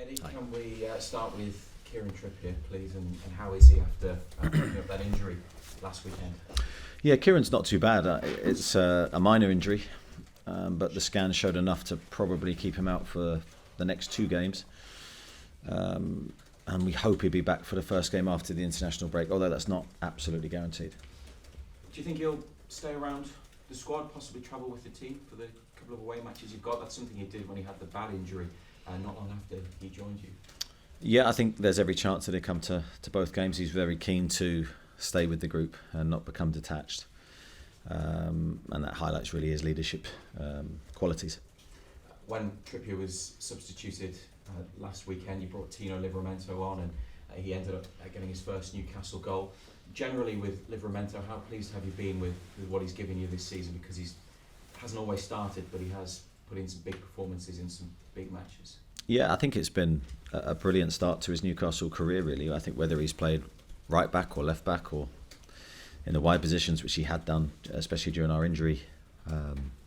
Eddie. Hi. Can we start with Kieran Trippier, please, and how is he after picking up that injury last weekend? Yeah, Kieran's not too bad. It's a minor injury, but the scan showed enough to probably keep him out for the next 2 games. And we hope he'll be back for the first game after the international break, although that's not absolutely guaranteed. Do you think he'll stay around the squad, possibly travel with the team for the couple of away matches you've got? That's something he did when he had the bad injury not long after he joined you. Yeah, I think there's every chance that he'll come to both games. He's very keen to stay with the group and not become detached. And that highlights really his leadership qualities. When Trippier was substituted last weekend, you brought Tino Livramento on, and he ended up getting his first Newcastle goal. Generally with Livramento, how pleased have you been with what he's given you this season? Because he hasn't always started, but he has put in some big performances in some big matches. Yeah, I think it's been a brilliant start to his Newcastle career, really. I think whether he's played right back or left back or in the wide positions, which he had done, especially during our injury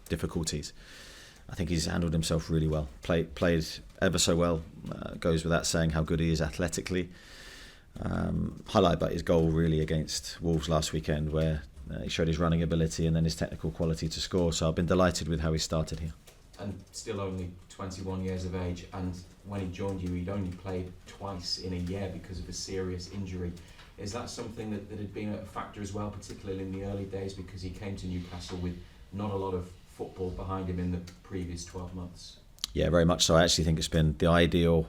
difficulties, I think he's handled himself really well. Played ever so well. Goes without saying how good he is athletically. Highlight about his goal really against Wolves last weekend, where he showed his running ability and then his technical quality to score. So I've been delighted with how he started here. And still only 21 years of age, and when he joined you, he'd only played twice in a year because of a serious injury. Is that something that had been a factor as well, particularly in the early days, because he came to Newcastle with not a lot of football behind him in the previous 12 months? Yeah, very much so. I actually think it's been the ideal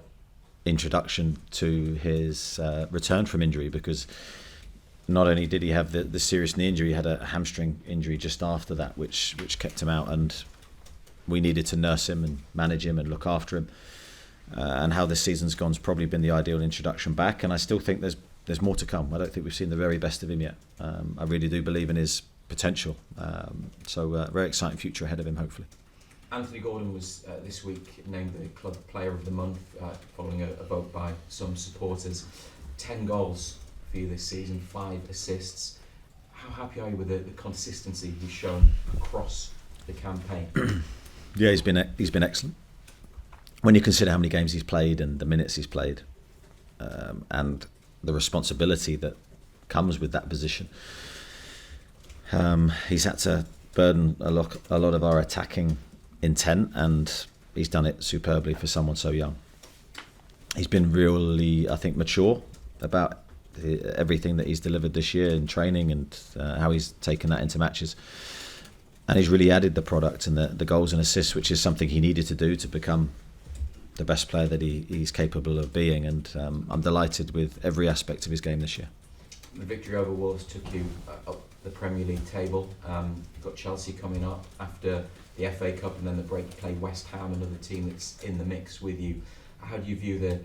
introduction to his return from injury, because not only did he have the serious knee injury, he had a hamstring injury just after that, which kept him out, and we needed to nurse him and manage him and look after him. And how this season's gone has probably been the ideal introduction back, and I still think there's more to come. I don't think we've seen the very best of him yet. I really do believe in his potential. So very exciting future ahead of him, hopefully. Anthony Gordon was this week named the Club Player of the Month following a vote by some supporters. 10 goals for you this season, 5 assists. How happy are you with the consistency he's shown across the campaign? Yeah, he's been excellent. When you consider how many games he's played and the minutes he's played, and the responsibility that comes with that position, he's had to burden a lot of our attacking intent, and he's done it superbly for someone so young. He's been really, I think, mature about everything that he's delivered this year in training and how he's taken that into matches. And he's really added the product and the goals and assists, which is something he needed to do to become the best player that he's capable of being. And I'm delighted with every aspect of his game this year. The victory over Wolves took you up the Premier League table. You've got Chelsea coming up after the FA Cup, and then the break you play West Ham, another team that's in the mix with you. How do you view the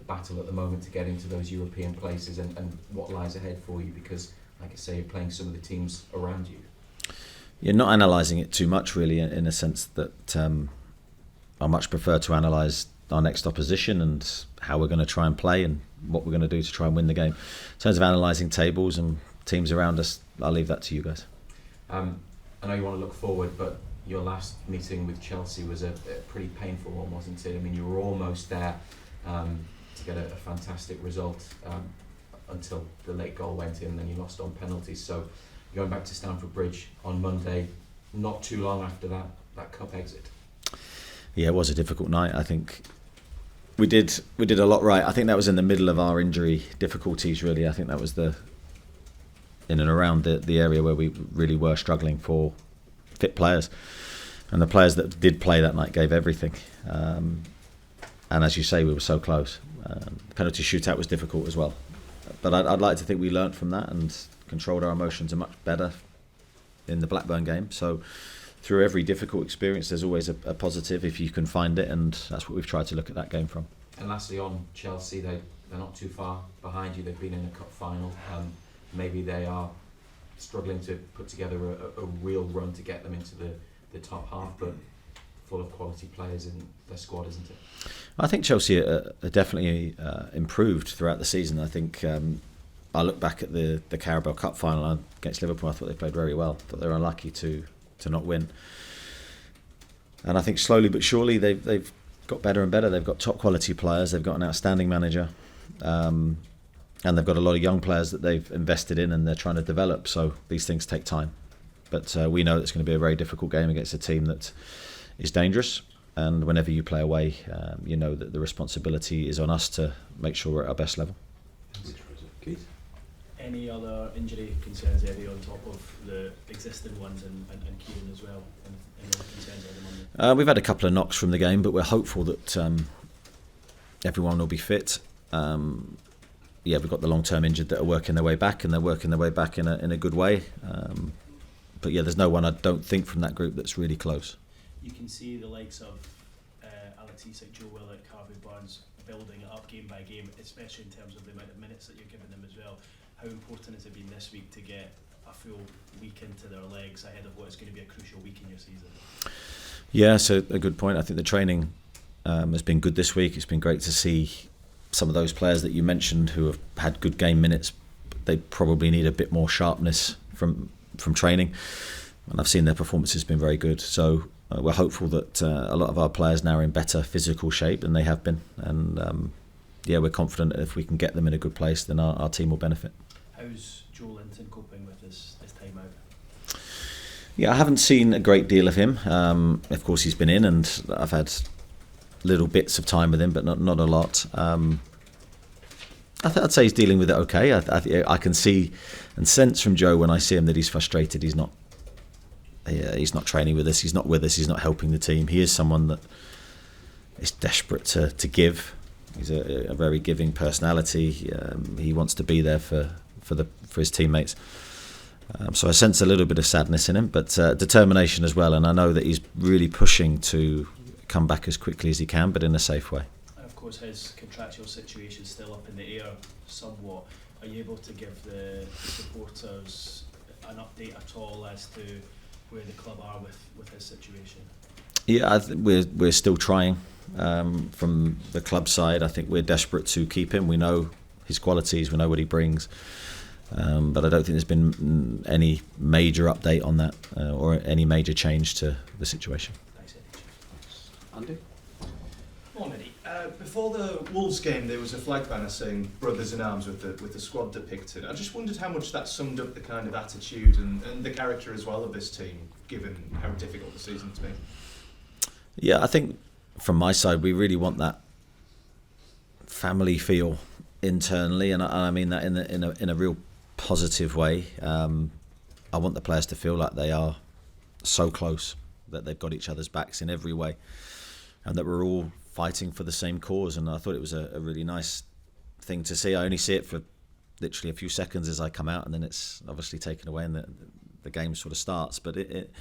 battle at the moment to get into those European places, and what lies ahead for you? Because, like I say, you're playing some of the teams around you. You're not analysing it too much, really, in a sense that I much prefer to analyse our next opposition and how we're going to try and play and what we're going to do to try and win the game. In terms of analysing tables and teams around us, I'll leave that to you guys. I know you want to look forward, but your last meeting with Chelsea was a pretty painful one, wasn't it? I mean, you were almost there to get a fantastic result until the late goal went in, and then you lost on penalties. So you're going back to Stamford Bridge on Monday, not too long after that cup exit. Yeah, it was a difficult night. I think we did a lot right. I think that was in the middle of our injury difficulties, really. I think that was in and around the area where we really were struggling for fit players. And the players that did play that night gave everything. And as you say, we were so close. The penalty shootout was difficult as well. But I'd like to think we learnt from that and controlled our emotions much better in the Blackburn game. So through every difficult experience, there's always a positive if you can find it, and that's what we've tried to look at that game from. And lastly, on Chelsea, they're not too far behind you. They've been in a cup final. Maybe they are struggling to put together a real run to get them into the top half, but full of quality players in their squad, isn't it? I think Chelsea are definitely improved throughout the season. I think I look back at the Carabao Cup final against Liverpool. I thought they played very well. I thought they were unlucky to not win. And I think slowly but surely they've got better and better. They've got top quality players. They've got an outstanding manager. And they've got a lot of young players that they've invested in and they're trying to develop. So these things take time. But we know it's going to be a very difficult game against a team that is dangerous. And whenever you play away, you know that the responsibility is on us to make sure we're at our best level. Keith? Any other injury concerns, Eddie, on top of the existing ones and Kieran as well? Any other concerns at the moment? We've had a couple of knocks from the game, but we're hopeful that everyone will be fit. We've got the long-term injured that are working their way back, and they're working their way back in a good way. But there's no one I don't think from that group that's really close. You can see the likes of Alex Isak, Joe Willock, Harvey Barnes building it up game by game, especially in terms of the amount of minutes that you're giving them as well. How important has it been this week to get a full week into their legs ahead of what is going to be a crucial week in your season? Yeah, so a good point. I think the training has been good this week. It's been great to see some of those players that you mentioned who have had good game minutes. But they probably need a bit more sharpness from training, and I've seen their performances been very good. So we're hopeful that a lot of our players now are in better physical shape than they have been, and we're confident that if we can get them in a good place, then our team will benefit. How's Joelinton coping with his time out? Yeah, I haven't seen a great deal of him. Of course, he's been in, and I've had little bits of time with him, but not a lot. I'd say he's dealing with it okay. I can see and sense from Joe when I see him that he's frustrated. He's not training with us. He's not with us. He's not helping the team. He is someone that is desperate to give. He's a very giving personality. He wants to be there for his teammates. So I sense a little bit of sadness in him, but determination as well. And I know that he's really pushing to come back as quickly as he can, but in a safe way. And of course, his contractual situation is still up in the air somewhat. Are you able to give the supporters an update at all as to where the club are with his situation? Yeah, we're still trying. From the club side, I think we're desperate to keep him. We know his qualities, we know what he brings, but I don't think there's been any major update on that or any major change to the situation. Thanks, Eddie. Andy? Morning, Eddie. Before the Wolves game, there was a flag banner saying "Brothers in Arms" with the squad depicted. I just wondered how much that summed up the kind of attitude and the character as well of this team, given how difficult the season's been. Yeah, I think from my side, we really want that family feel internally, and I mean that in a real positive way. I want the players to feel like they are so close, that they've got each other's backs in every way, and that we're all fighting for the same cause. And I thought it was a really nice thing to see. I only see it for literally a few seconds as I come out, and then it's obviously taken away and the game sort of starts. But it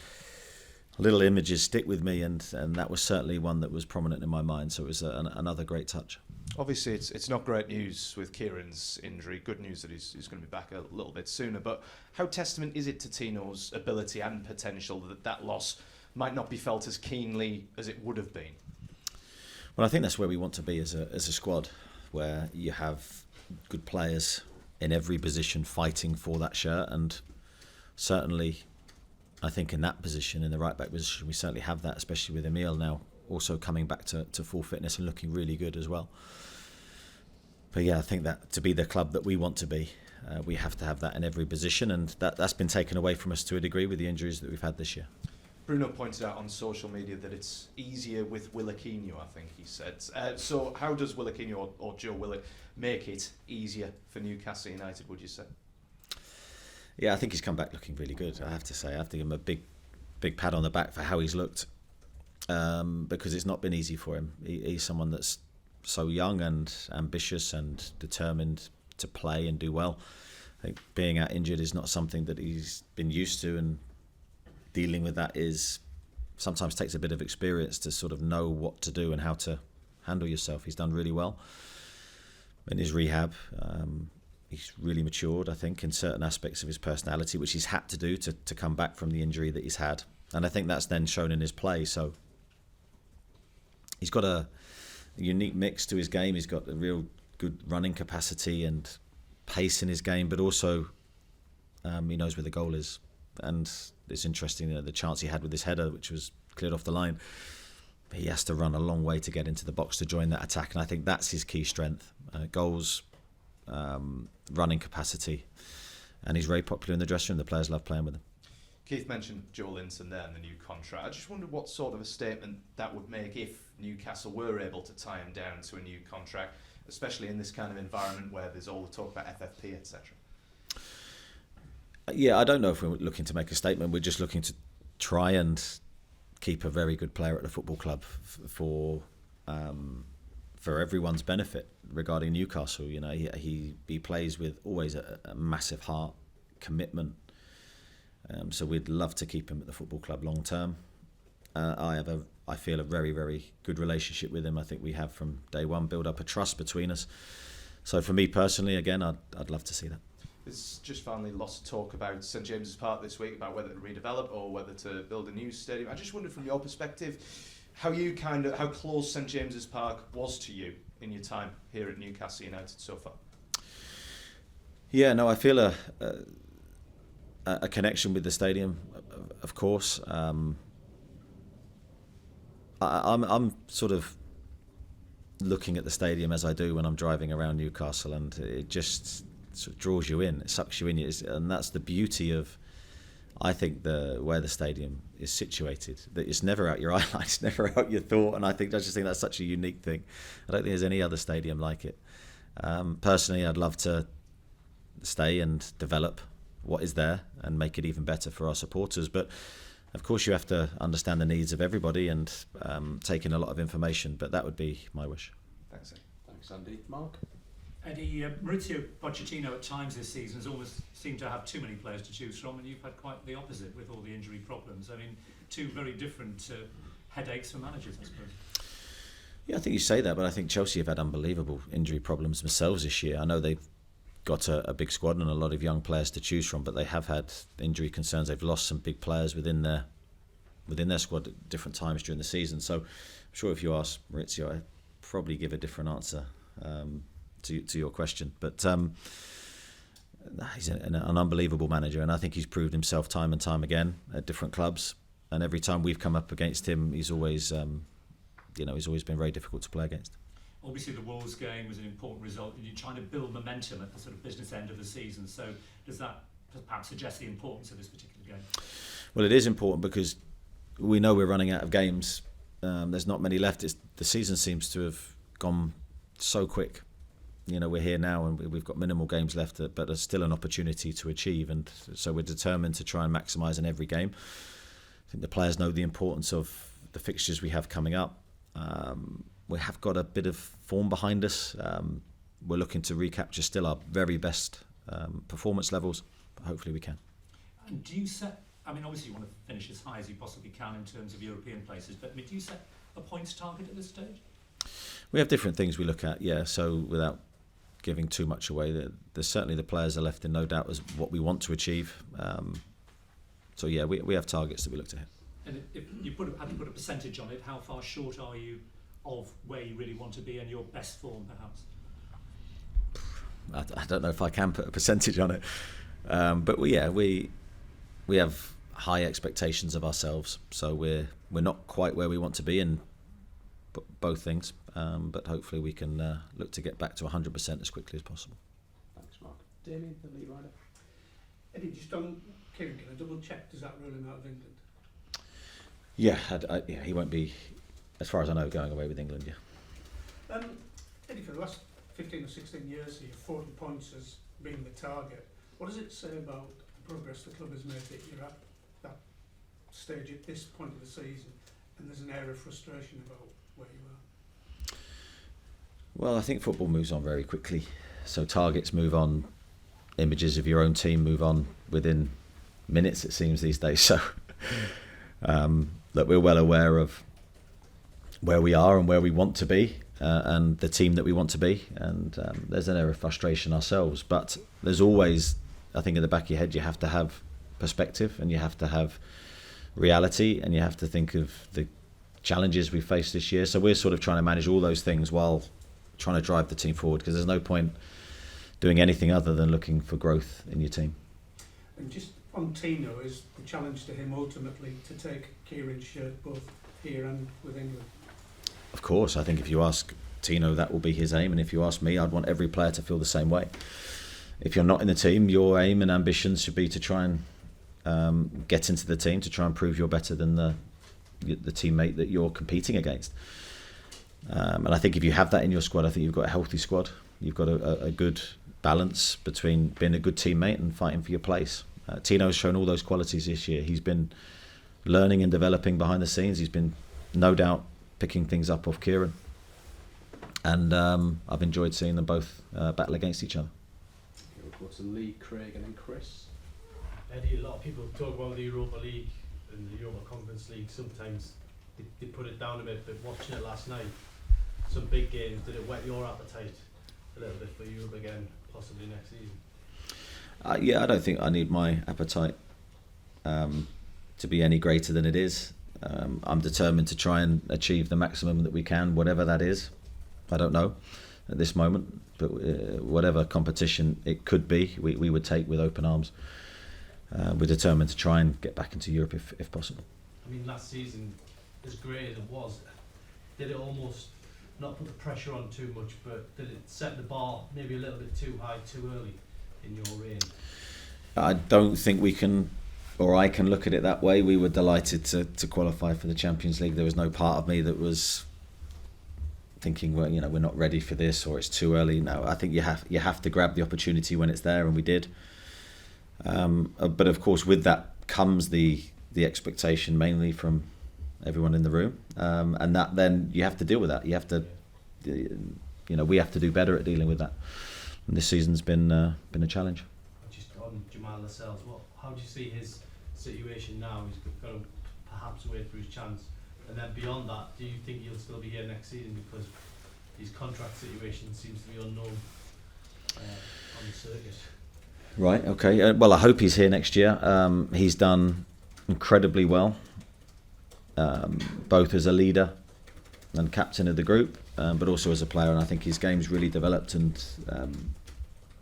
little images stick with me, and that was certainly one that was prominent in my mind. So it was another great touch. Obviously, it's not great news with Kieran's injury. Good news that he's going to be back a little bit sooner. But how testament is it to Tino's ability and potential that loss might not be felt as keenly as it would have been? Well, I think that's where we want to be as a squad, where you have good players in every position fighting for that shirt. And certainly, I think in that position, in the right back position, we certainly have that, especially with Emile now also coming back to full fitness and looking really good as well. But yeah, I think that to be the club that we want to be, we have to have that in every position, and that's been taken away from us to a degree with the injuries that we've had this year. Bruno pointed out on social media that it's easier with Willoquinho, I think he said. So how does Willoquinho or Joe Willock make it easier for Newcastle United, would you say? Yeah, I think he's come back looking really good, I have to say. I have to give him a big pat on the back for how he's looked, because it's not been easy for him. He's someone that's so young and ambitious and determined to play and do well. I think being out injured is not something that he's been used to, and dealing with that sometimes takes a bit of experience to sort of know what to do and how to handle yourself. He's done really well in his rehab. He's really matured, I think, in certain aspects of his personality, which he's had to do to come back from the injury that he's had. And I think that's then shown in his play. So he's got a unique mix to his game. He's got a real good running capacity and pace in his game, but also he knows where the goal is. And it's interesting, the chance he had with his header, which was cleared off the line. he has to run a long way to get into the box to join that attack, and I think that's his key strength. Goals, running capacity, and he's very popular in the dressing room. The players love playing with him. Keith mentioned Joelinton there and the new contract. I just wondered what sort of a statement that would make if Newcastle were able to tie him down to a new contract, especially in this kind of environment where there's all the talk about FFP, etc. Yeah, I don't know if we're looking to make a statement. We're just looking to try and keep a very good player at the football club for everyone's benefit regarding Newcastle. You know, he plays with always a massive heart, commitment. So we'd love to keep him at the football club long term. I feel a very, very good relationship with him. I think we have from day one built up a trust between us. So for me personally, again, I'd love to see that. There's just finally lots of talk about St James's Park this week, about whether to redevelop or whether to build a new stadium. I just wondered from your perspective, how close St James's Park was to you in your time here at Newcastle United so far. Yeah, no, I feel a connection with the stadium, of course. I'm sort of looking at the stadium as I do when I'm driving around Newcastle, and it just sort of draws you in, it sucks you in, and that's the beauty of, I think, where the stadium is situated. That it's never out your eye line, it's never out your thought, and I just think that's such a unique thing. I don't think there's any other stadium like it. Personally, I'd love to stay and develop what is there and make it even better for our supporters, but of course you have to understand the needs of everybody and take in a lot of information, but that would be my wish. Thanks, Eddie. Thanks, Andy. Mark? Eddie, Maurizio Pochettino at times this season has almost seemed to have too many players to choose from, and you've had quite the opposite with all the injury problems. I mean, two very different headaches for managers, I suppose. Yeah, I think you say that, but I think Chelsea have had unbelievable injury problems themselves this year. I know they've got a big squad and a lot of young players to choose from, but they have had injury concerns. They've lost some big players within their squad at different times during the season. So I'm sure if you ask Maurizio, I'd probably give a different answer to your question. But he's an unbelievable manager, and I think he's proved himself time and time again at different clubs. And every time we've come up against him, he's always been very difficult to play against. Obviously, the Wolves game was an important result, and you're trying to build momentum at the sort of business end of the season. So does that perhaps suggest the importance of this particular game? Well, it is important because we know we're running out of games. There's not many left. The season seems to have gone so quick. You know, we're here now and we've got minimal games left, but there's still an opportunity to achieve. And so we're determined to try and maximise in every game. I think the players know the importance of the fixtures we have coming up. We have got a bit of form behind us. We're looking to recapture still our very best performance levels, but hopefully we can. And do you set, I mean, obviously you want to finish as high as you possibly can in terms of European places, but do you set a points target at this stage? We have different things we look at, yeah, so without giving too much away, there's certainly the players are left in no doubt as what we want to achieve. So yeah, we have targets that we look to hit. And if you had to put a percentage on it, how far short are you of where you really want to be and your best form, perhaps? I don't know if I can put a percentage on it, but we have high expectations of ourselves, so we're not quite where we want to be in both things, but hopefully we can look to get back to 100% as quickly as possible. Thanks, Mark. Damien, the lead rider. Eddie, just on Kieran, can I double check, does that rule him out of England? Yeah, he won't be, as far as I know, going away with England, yeah. Eddie, for the last 15 or 16 years here, 40 points has been the target. What does it say about the progress the club has made that you're at that stage at this point of the season and there's an air of frustration about where you are? Well, I think football moves on very quickly. So targets move on, images of your own team move on within minutes, it seems, these days. So that we're well aware of where we are and where we want to be, and the team that we want to be, and there's an air of frustration ourselves, but there's always, I think, in the back of your head, you have to have perspective and you have to have reality and you have to think of the challenges we faced this year. So we're sort of trying to manage all those things while trying to drive the team forward, because there's no point doing anything other than looking for growth in your team. And just on Tino, is the challenge to him ultimately to take Kieran's shirt both here and with England? of course, I think if you ask Tino, that will be his aim, and if you ask me, I'd want every player to feel the same way. If you're not in the team, your aim and ambitions should be to try and get into the team, to try and prove you're better than the teammate that you're competing against. And I think if you have that in your squad, I think you've got a healthy squad. You've got a good balance between being a good teammate and fighting for your place. Tino's shown all those qualities this year. He's been learning and developing behind the scenes. He's been, no doubt, picking things up off Kieran. And I've enjoyed seeing them both battle against each other. We'll go to Lee, Craig and then Chris. Eddie, a lot of people talk about the Europa League and the Europa Conference League. Sometimes they put it down a bit, but watching it last night, some big games, did it whet your appetite a little bit for Europe again, possibly next season? Yeah, I don't think I need my appetite to be any greater than it is. I'm determined to try and achieve the maximum that we can, whatever that is. I don't know at this moment, but whatever competition it could be, we would take with open arms. We're determined to try and get back into Europe if possible. I mean, last season, as great as it was, did it almost not put the pressure on too much, but did it set the bar maybe a little bit too high too early in your reign? I don't think we can, or I can look at it that way. We were delighted to qualify for the Champions League. There was no part of me that was thinking, well, you know, we're not ready for this or it's too early. No, I think you have to grab the opportunity when it's there, and we did. But of course, with that comes the expectation mainly from everyone in the room, and that then you have to deal with that. You have to, we have to do better at dealing with that. And this season's been a challenge. Just on Jamal Lascelles, how do you see his situation now? He's got to perhaps wait for his chance, and then beyond that, do you think he'll still be here next season because his contract situation seems to be unknown on the circuit? Right, okay. Well, I hope he's here next year. He's done incredibly well, both as a leader and captain of the group, but also as a player. And I think his game's really developed, and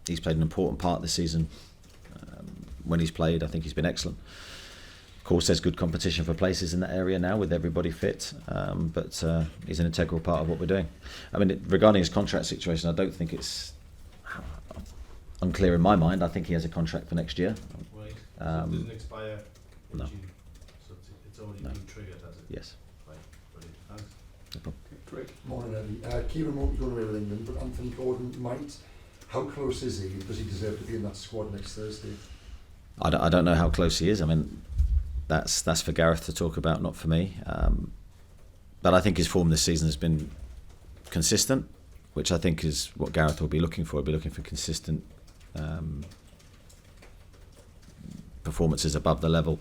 he's played an important part this season. When he's played, I think he's been excellent. Of course, there's good competition for places in that area now with everybody fit, but he's an integral part of what we're doing. I mean, regarding his contract situation, I don't think it's unclear in my mind. I think he has a contract for next year. Right. So it doesn't expire in no. June. So it's already been triggered, has it? Yes. Right. Brilliant. Thanks. No problem. Craig. Morning, Eddie. Kieran won't be going away with England, but Anthony Gordon might. How close is he? Does he deserve to be in that squad next Thursday? I don't know how close he is. I mean, that's for Gareth to talk about, not for me. But I think his form this season has been consistent, which I think is what Gareth will be looking for. He'll be looking for consistent performances above the level.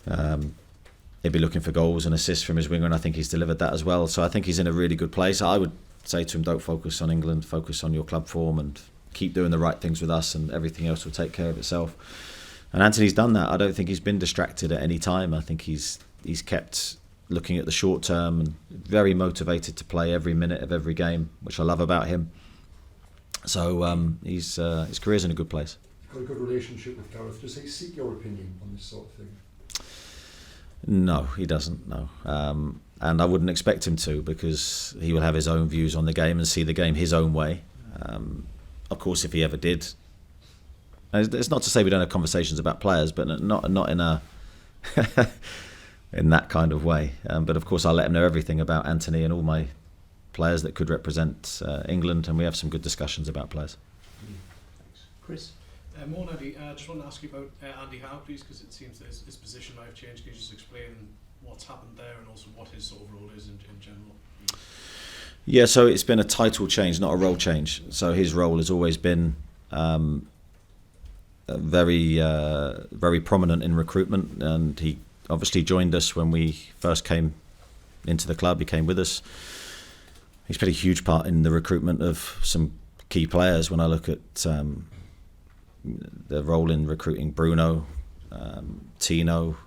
He'll be looking for goals and assists from his winger, and I think he's delivered that as well. So I think he's in a really good place. I would say to him, don't focus on England, focus on your club form and keep doing the right things with us, and everything else will take care of itself. And Anthony's done that. I don't think he's been distracted at any time. I think he's kept looking at the short term and very motivated to play every minute of every game, which I love about him. So his career's in a good place. Got a good relationship with Gareth. Does he seek your opinion on this sort of thing? No, he doesn't, no. And I wouldn't expect him to, because he will have his own views on the game and see the game his own way. Of course, if he ever did, it's not to say we don't have conversations about players, but not in a in that kind of way. But of course, I'll let him know everything about Anthony and all my players that could represent England, and we have some good discussions about players. Thanks. Chris? Morning, Andy. I just want to ask you about Andy Howe, please, because it seems that his position might have changed. Can you just explain what's happened there and also what his sort of role is in general? Yeah, so it's been a title change, not a role change. So his role has always been very prominent in recruitment, and he obviously joined us when we first came into the club. He came with us. He's played a huge part in the recruitment of some key players. When I look at the role in recruiting Bruno, Tino,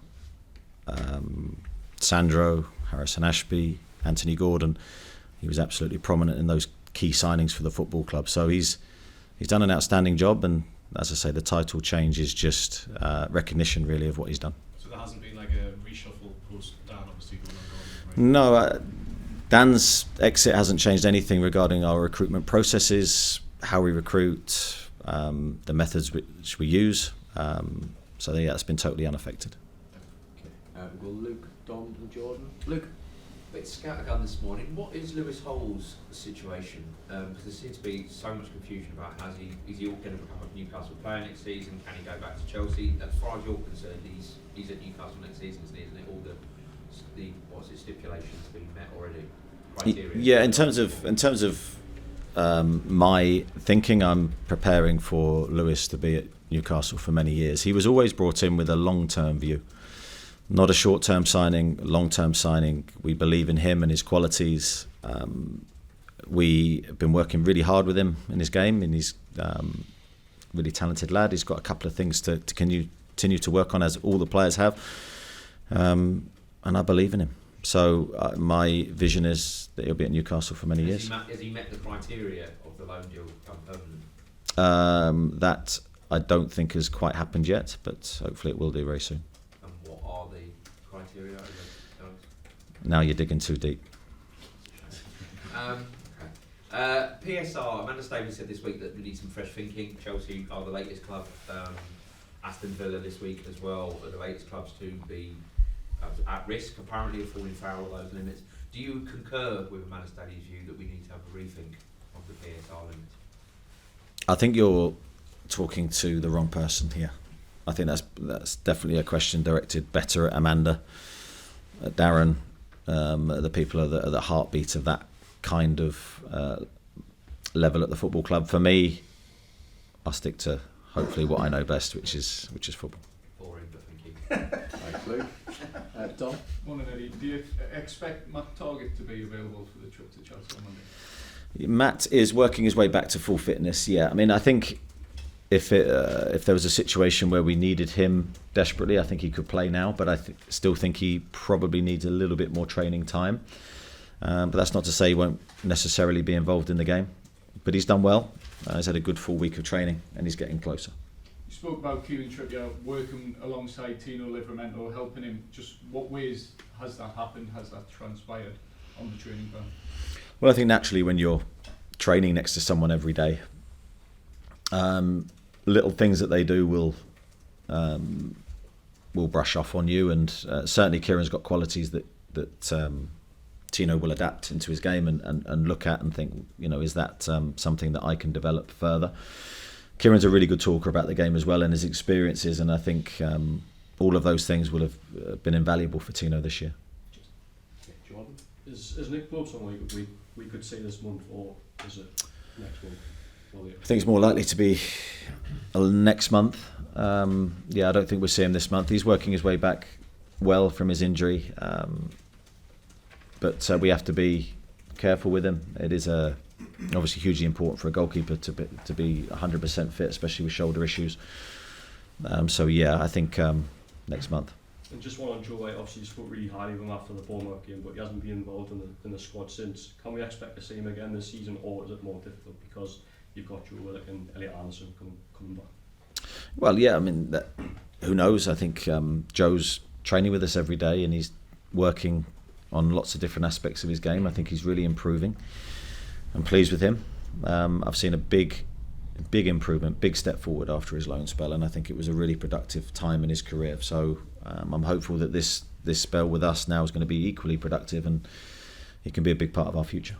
Sandro, Harrison Ashby, Anthony Gordon, he was absolutely prominent in those key signings for the football club. So he's done an outstanding job, and as I say, the title change is just recognition really of what he's done. So there hasn't been like a reshuffle post Dan obviously going on, right? No, Dan's exit hasn't changed anything regarding our recruitment processes, how we recruit, the methods which we use. So yeah, it's been totally unaffected. Will Luke, Don and Jordan. Luke, a bit scattergun this morning. What is Lewis Howe's situation? Because there seems to be so much confusion about is he going to become a Newcastle player next season? Can he go back to Chelsea? As far as you're concerned, he's at Newcastle next season, isn't it? All the stipulations being met already? Criteria. Yeah, in terms of my thinking, I'm preparing for Lewis to be at Newcastle for many years. He was always brought in with a long-term view, not a short-term signing, long-term signing. We believe in him and his qualities. We have been working really hard with him in his game, and he's really talented lad. He's got a couple of things to continue to work on, as all the players have, and I believe in him. So my vision is that he'll be at Newcastle for many years. Has he met the criteria of the loan deal become permanent? That I don't think has quite happened yet, but hopefully it will do very soon. And what are the criteria? Now you're digging too deep. PSR, Amanda Staveley said this week that we need some fresh thinking. Chelsea are the latest club. Aston Villa this week as well are the latest clubs to be at risk, apparently, of falling foul of those limits. Do you concur with Amanda Staveley's view that we need to have a rethink of the PSR limits? I think you're talking to the wrong person here. I think that's definitely a question directed better at Amanda, at Darren, the people at the heartbeat of that kind of level at the football club. For me, I'll stick to hopefully what I know best, which is football. Boring, but thank you. Thanks, Luke. Don? Morning, Eddie. Do you expect Matt Target to be available for the trip to Chelsea on Monday? Matt is working his way back to full fitness. Yeah, I mean, I think if there was a situation where we needed him desperately, I think he could play now. But I still think he probably needs a little bit more training time. But that's not to say he won't necessarily be involved in the game. But he's done well. He's had a good full week of training, and he's getting closer. You spoke about Kieran Trippier working alongside Tino Livramento, helping him. Just what ways has that happened? Has that transpired on the training ground? Well, I think naturally when you're training next to someone every day, little things that they do will brush off on you, and certainly Kieran's got qualities that Tino will adapt into his game and look at and think, is that something that I can develop further? Kieran's a really good talker about the game as well and his experiences, and I think all of those things will have been invaluable for Tino this year. Jordan? Is Nick Pope someone we could see this month, or is it next month? I think it's more likely to be next month. I don't think we'll see him this month. He's working his way back well from his injury, but we have to be careful with him. It is obviously hugely important for a goalkeeper to be 100% fit, especially with shoulder issues. I think next month. And just one on Joe White, obviously you spoke really highly of him after the Bournemouth game, but he hasn't been involved in the squad since. Can we expect to see him again this season, or is it more difficult because you've got Joe Willock and Elliot Anderson coming back? Well, yeah, I mean, who knows? I think Joe's training with us every day, and he's working on lots of different aspects of his game. I think he's really improving. I'm pleased with him. I've seen a big improvement, big step forward after his loan spell, and I think it was a really productive time in his career. So I'm hopeful that this spell with us now is going to be equally productive, and he can be a big part of our future.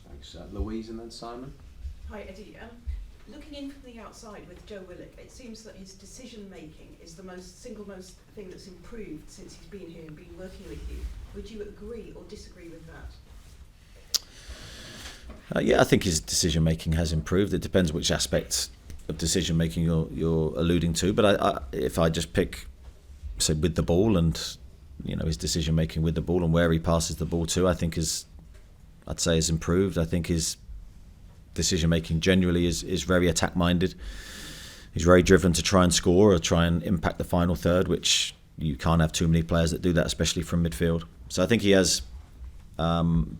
Thanks. Louise and then Simon. Hi, Eddie. Looking in from the outside with Joe Willock, it seems that his decision making is the single most thing that's improved since he's been here and been working with you. Would you agree or disagree with that? I think his decision making has improved. It depends which aspect of decision making you're alluding to. But if I just pick, say, with the ball and his decision making with the ball and where he passes the ball to, I think has improved. I think his decision making generally is very attack minded. He's very driven to try and score or try and impact the final third, which you can't have too many players that do that, especially from midfield. So I think he has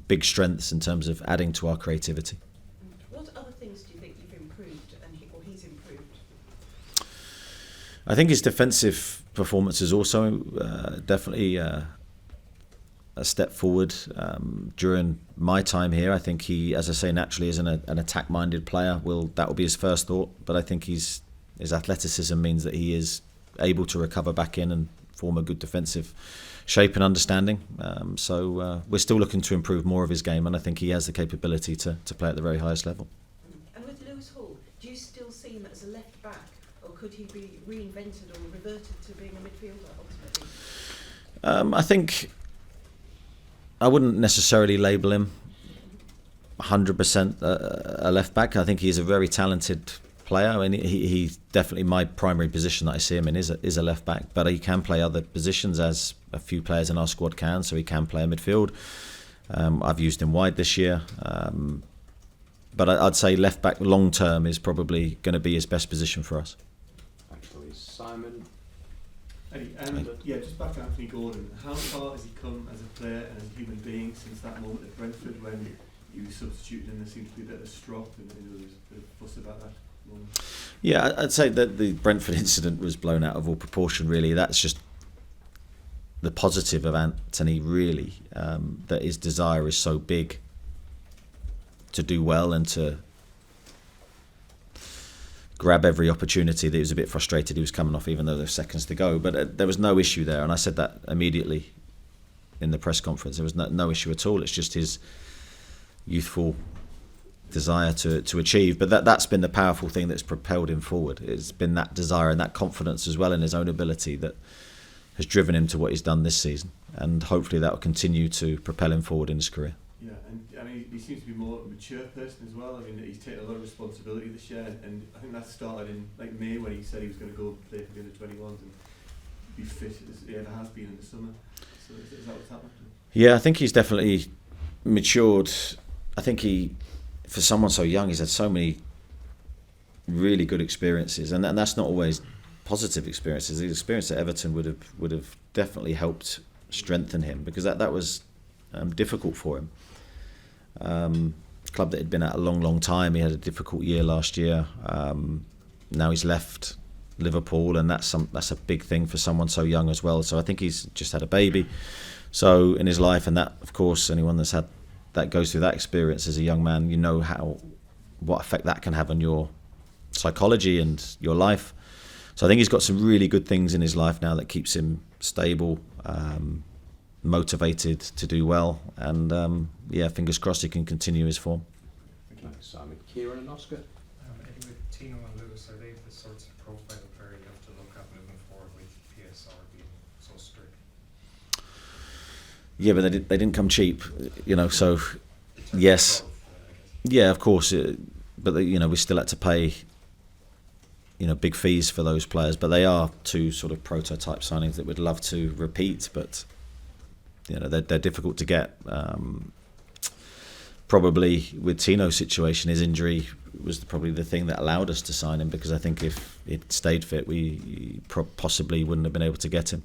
big strengths in terms of adding to our creativity. What other things do you think you've improved or he's improved? I think his defensive performance is also definitely a step forward during my time here. I think he, as I say, naturally is an attack-minded player. That will be his first thought, but I think his athleticism means that he is able to recover back in and form a good defensive shape and understanding. So we're still looking to improve more of his game, and I think he has the capability to play at the very highest level. And with Lewis Hall, do you still see him as a left back, or could he be reinvented or reverted to being a midfielder ultimately? I think I wouldn't necessarily label him 100% a left back. I think he's a very talented player. I mean, he's definitely my primary position that I see him in is a left back, but he can play other positions, as a few players in our squad can. So he can play a midfield. I've used him wide this year, but I'd say left back long term is probably going to be his best position for us. Actually, Simon. Eddie, just back to Anthony Gordon. How far has he come as a player and as a human being since that moment at Brentford when he was substituted and there seemed to be a bit of a strop and there was a bit of fuss about that moment? Yeah, I'd say that the Brentford incident was blown out of all proportion, really. That's just the positive of Anthony, really, that his desire is so big to do well and to grab every opportunity. That he was a bit frustrated he was coming off even though there were seconds to go, but there was no issue there, and I said that immediately in the press conference. There was no issue at all. It's just his youthful desire to achieve, but that's been the powerful thing that's propelled him forward. It's been that desire and that confidence as well in his own ability that has driven him to what he's done this season, and hopefully that will continue to propel him forward in his career. Yeah, and I mean, he seems to be more a mature person as well. I mean, he's taken a lot of responsibility this year, and I think that started in May when he said he was going to go play for the under-21s and be fit as he ever has been in the summer. So is that what's happened? Yeah, I think he's definitely matured. I think for someone so young, he's had so many really good experiences, and that's not always positive experiences. The experience at Everton would have definitely helped strengthen him, because that was difficult for him. Club that he'd been at a long time. He had a difficult year last year. Now he's left Liverpool, and that's a big thing for someone so young as well. So I think he's just had a baby, so in his life, and that, of course, anyone that goes through that experience as a young man, you know what effect that can have on your psychology and your life. So I think he's got some really good things in his life now that keeps him stable, motivated to do well, and fingers crossed he can continue his form. Thanks, Simon. Kieran and Oscar. Eddie, with Tino and Lewis, are they the sorts of profile player you have to look at moving forward with PSR being so strict? Yeah, but they didn't come cheap, so yes, yeah, of course, but we still had to pay big fees for those players, but they are two sort of prototype signings that we'd love to repeat, but they're difficult to get. Probably with Tino's situation, his injury was probably the thing that allowed us to sign him, because I think if he'd stayed fit, we possibly wouldn't have been able to get him.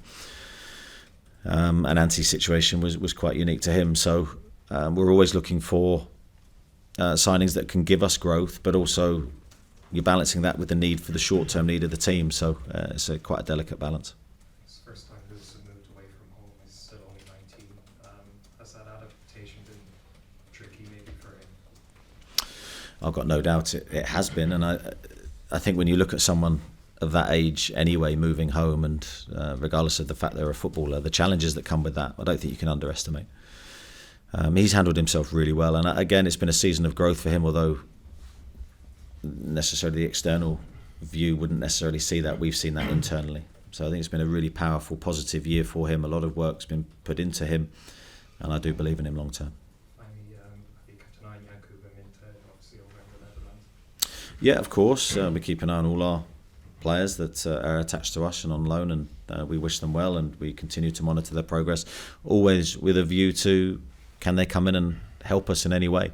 And Anti's situation was quite unique to him, so we're always looking for signings that can give us growth, but also you're balancing that with the need for the short-term need of the team, so it's quite a delicate balance. It's the first time Lewis has moved away from home. He's still only 19. Has that adaptation been tricky maybe for him? I've got no doubt it has been, and I think when you look at someone of that age anyway moving home, and regardless of the fact they're a footballer, the challenges that come with that, I don't think you can underestimate. He's handled himself really well, and again, it's been a season of growth for him, although necessarily the external view wouldn't necessarily see that. We've seen that internally. So I think it's been a really powerful, positive year for him. A lot of work's been put into him, and I do believe in him long term. Yeah, of course. We keep an eye on all our players that are attached to us and on loan, and we wish them well, and we continue to monitor their progress, always with a view to, can they come in and help us in any way?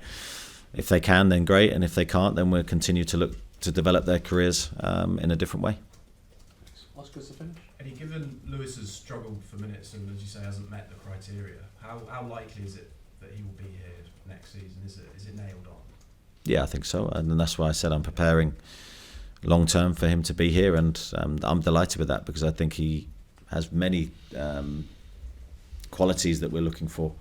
If they can, then great, and if they can't, then we'll continue to look to develop their careers in a different way. Oscar's the finish. Eddie, given Lewis has struggled for minutes and, as you say, hasn't met the criteria, how likely is it that he will be here next season? Is it nailed on? Yeah, I think so, and that's why I said I'm preparing long term for him to be here, and I'm delighted with that, because I think he has many qualities that we're looking for.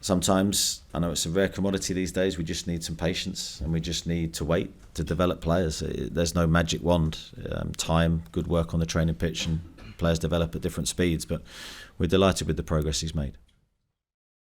Sometimes, I know it's a rare commodity these days, we just need some patience and we just need to wait to develop players. There's no magic wand. Time, good work on the training pitch, and players develop at different speeds, but we're delighted with the progress he's made.